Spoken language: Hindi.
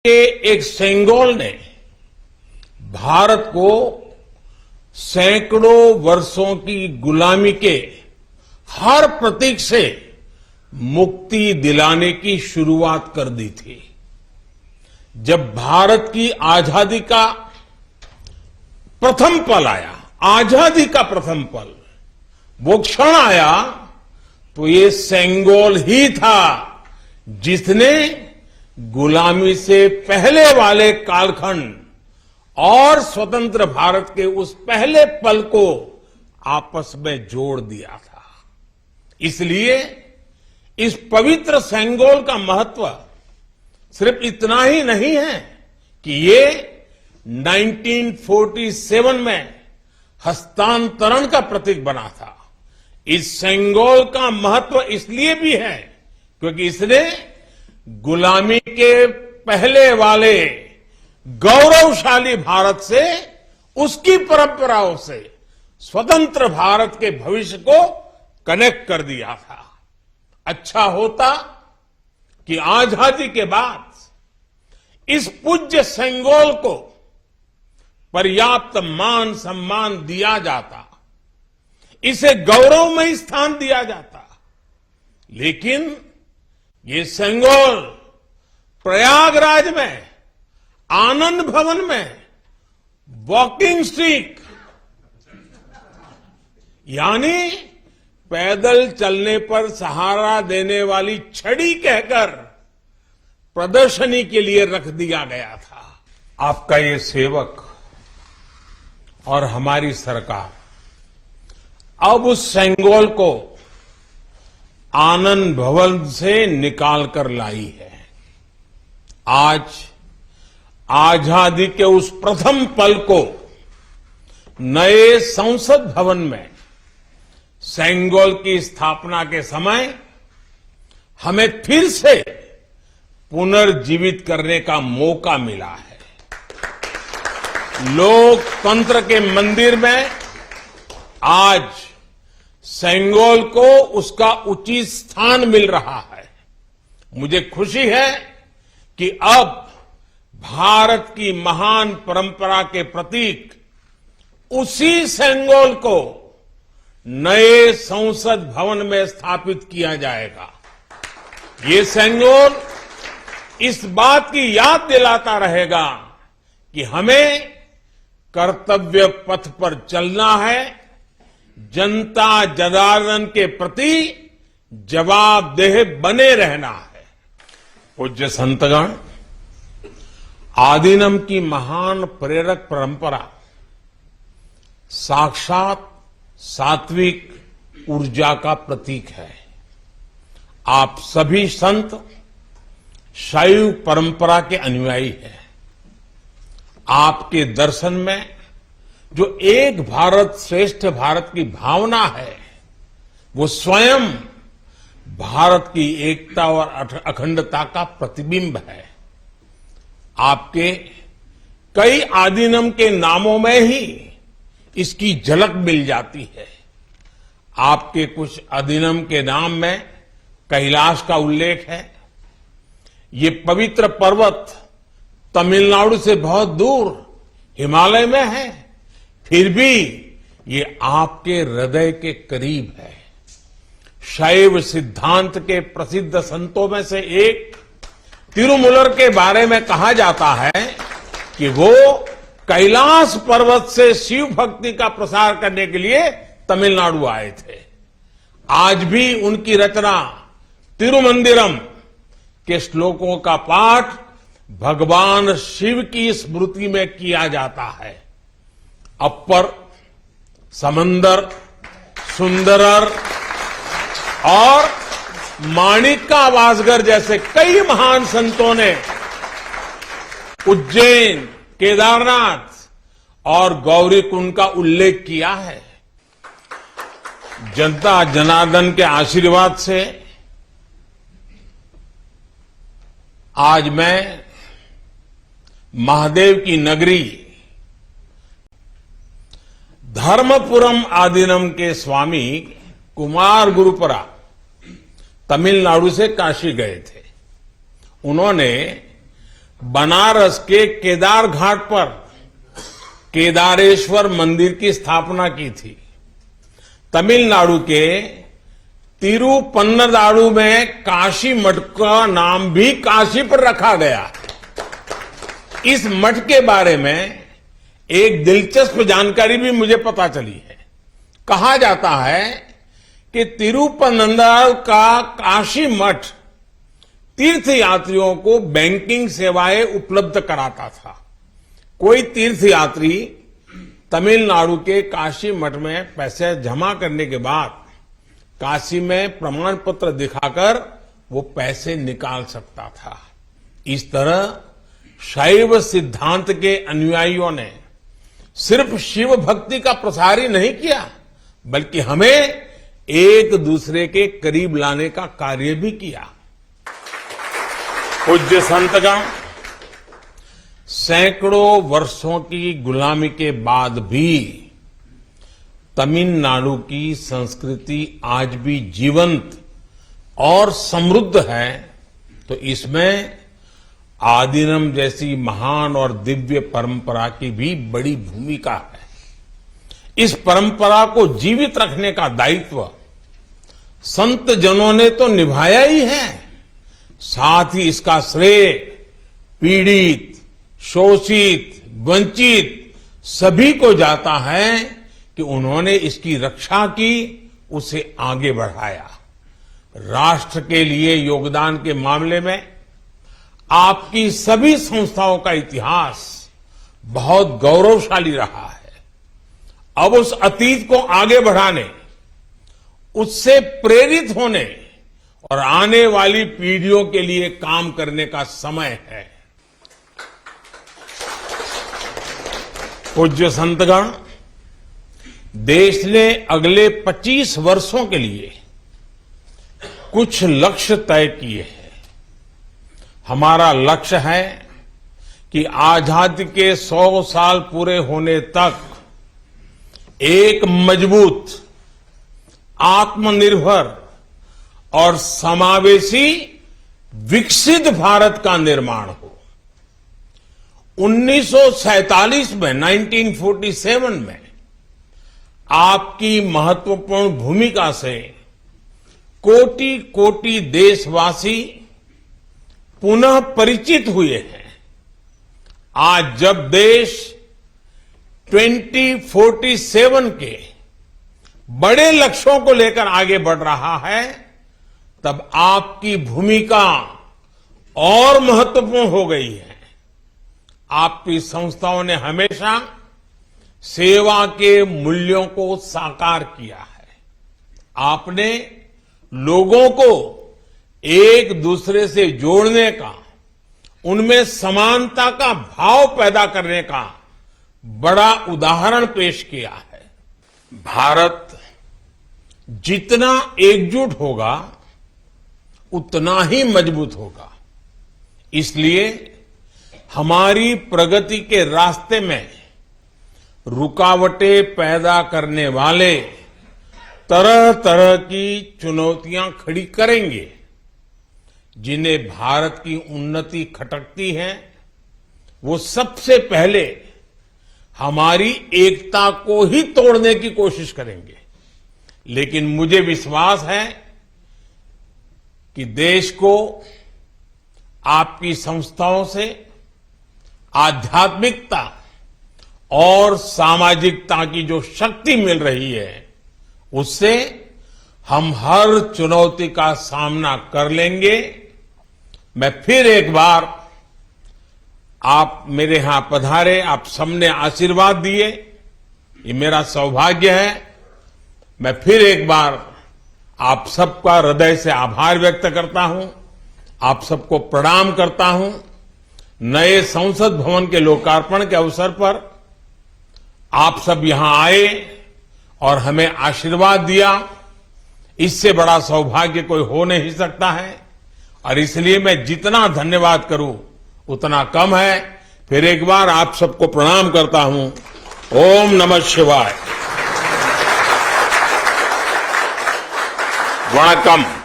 के एक सेंगोल ने भारत को सैकड़ों वर्षों की गुलामी के हर प्रतीक से मुक्ति दिलाने की शुरुआत कर दी थी। जब भारत की आजादी का प्रथम पल आया, आजादी का प्रथम पल, वो क्षण आया, तो ये सेंगोल ही था जिसने गुलामी से पहले वाले कालखंड और स्वतंत्र भारत के उस पहले पल को आपस में जोड़ दिया था। इसलिए इस पवित्र सेंगोल का महत्व सिर्फ इतना ही नहीं है कि ये 1947 में हस्तांतरण का प्रतीक बना था। इस सेंगोल का महत्व इसलिए भी है क्योंकि इसने गुलामी के पहले वाले गौरवशाली भारत से, उसकी परंपराओं से स्वतंत्र भारत के भविष्य को कनेक्ट कर दिया था। अच्छा होता कि आजादी के बाद इस पूज्य सेंगोल को पर्याप्त मान सम्मान दिया जाता, इसे गौरवमय स्थान दिया जाता। लेकिन ये सेंगोल प्रयागराज में, आनंद भवन में वॉकिंग स्टिक यानी पैदल चलने पर सहारा देने वाली छड़ी कहकर प्रदर्शनी के लिए रख दिया गया था। आपका ये सेवक और हमारी सरकार अब उस सेंगोल को आनंद भवन से निकाल कर लाई है। आज आजादी के उस प्रथम पल को नए संसद भवन में सेंगोल की स्थापना के समय हमें फिर से पुनर्जीवित करने का मौका मिला है। लोकतंत्र के मंदिर में आज सेंगोल को उसका उचित स्थान मिल रहा है। मुझे खुशी है कि अब भारत की महान परंपरा के प्रतीक उसी सेंगोल को नए संसद भवन में स्थापित किया जाएगा। ये सेंगोल इस बात की याद दिलाता रहेगा कि हमें कर्तव्य पथ पर चलना है, जनता जनार्दन के प्रति जवाबदेह बने रहना है। पूज्य संतगण, आदिनम की महान प्रेरक परंपरा साक्षात सात्विक ऊर्जा का प्रतीक है। आप सभी संत शैव परंपरा के अनुयायी हैं। आपके दर्शन में जो एक भारत श्रेष्ठ भारत की भावना है, वो स्वयं भारत की एकता और अखंडता का प्रतिबिंब है। आपके कई आदिनम के नामों में ही इसकी झलक मिल जाती है। आपके कुछ अधिनम के नाम में कैलाश का उल्लेख है। ये पवित्र पर्वत तमिलनाडु से बहुत दूर हिमालय में है, फिर भी ये आपके हृदय के करीब है। शैव सिद्धांत के प्रसिद्ध संतों में से एक तिरुमूलर के बारे में कहा जाता है कि वो कैलाश पर्वत से शिव भक्ति का प्रसार करने के लिए तमिलनाडु आए थे। आज भी उनकी रचना तिरुमंदिरम के श्लोकों का पाठ भगवान शिव की स्मृति में किया जाता है। अपर, समंदर, सुंदरर और माणिका वासगर जैसे कई महान संतों ने उज्जैन, केदारनाथ और गौरीकुंड का उल्लेख किया है। जनता जनार्दन के आशीर्वाद से आज मैं महादेव की नगरी धर्मपुरम आदिनम के स्वामी कुमार गुरुपरा तमिलनाडु से काशी गए थे। उन्होंने बनारस के केदार घाट पर केदारेश्वर मंदिर की स्थापना की थी। तमिलनाडु के तिरुपन्नदारु में काशी मठ का नाम भी काशी पर रखा गया। इस मठ के बारे में एक दिलचस्प जानकारी भी मुझे पता चली है। कहा जाता है कि तिरुपन्नदारु का काशी मठ तीर्थ यात्रियों को बैंकिंग सेवाएं उपलब्ध कराता था। कोई तीर्थ यात्री तमिलनाडु के काशी मठ में पैसे जमा करने के बाद काशी में प्रमाण पत्र दिखाकर वो पैसे निकाल सकता था। इस तरह शैव सिद्धांत के अनुयायियों ने सिर्फ शिव भक्ति का प्रसार ही नहीं किया, बल्कि हमें एक दूसरे के करीब लाने का कार्य भी किया। पूज्य संतगण, सैकड़ों वर्षों की गुलामी के बाद भी तमिलनाडु की संस्कृति आज भी जीवंत और समृद्ध है, तो इसमें आदीनम जैसी महान और दिव्य परंपरा की भी बड़ी भूमिका है। इस परंपरा को जीवित रखने का दायित्व संत जनों ने तो निभाया ही है, साथ ही इसका श्रेय पीड़ित, शोषित, वंचित सभी को जाता है कि उन्होंने इसकी रक्षा की, उसे आगे बढ़ाया। राष्ट्र के लिए योगदान के मामले में आपकी सभी संस्थाओं का इतिहास बहुत गौरवशाली रहा है। अब उस अतीत को आगे बढ़ाने, उससे प्रेरित होने और आने वाली पीढ़ियों के लिए काम करने का समय है। पूज्य संतगण, देश ने अगले 25 वर्षों के लिए कुछ लक्ष्य तय किए हैं। हमारा लक्ष्य है कि आजादी के 100 साल पूरे होने तक एक मजबूत, आत्मनिर्भर और समावेशी विकसित भारत का निर्माण हो। 1947 में 1947 में आपकी महत्वपूर्ण भूमिका से कोटि कोटि देशवासी पुनः परिचित हुए हैं। आज जब देश 2047 के बड़े लक्ष्यों को लेकर आगे बढ़ रहा है, तब आपकी भूमिका और महत्वपूर्ण हो गई है। आपकी संस्थाओं ने हमेशा सेवा के मूल्यों को साकार किया है। आपने लोगों को एक दूसरे से जोड़ने का, उनमें समानता का भाव पैदा करने का बड़ा उदाहरण पेश किया है। भारत जितना एकजुट होगा उतना ही मजबूत होगा। इसलिए हमारी प्रगति के रास्ते में रुकावटें पैदा करने वाले तरह तरह की चुनौतियां खड़ी करेंगे। जिन्हें भारत की उन्नति खटकती है, वो सबसे पहले हमारी एकता को ही तोड़ने की कोशिश करेंगे। लेकिन मुझे विश्वास है कि देश को आपकी संस्थाओं से आध्यात्मिकता और सामाजिकता की जो शक्ति मिल रही है, उससे हम हर चुनौती का सामना कर लेंगे। मैं फिर एक बार, आप मेरे यहां पधारे, आप सबने आशीर्वाद दिए, ये मेरा सौभाग्य है। मैं फिर एक बार आप सबका हृदय से आभार व्यक्त करता हूं, आप सबको प्रणाम करता हूं। नए संसद भवन के लोकार्पण के अवसर पर आप सब यहां आए और हमें आशीर्वाद दिया, इससे बड़ा सौभाग्य कोई हो नहीं सकता है। और इसलिए मैं जितना धन्यवाद करूं उतना कम है। फिर एक बार आप सबको प्रणाम करता हूं। ओम नमः शिवाय। वणक्कम।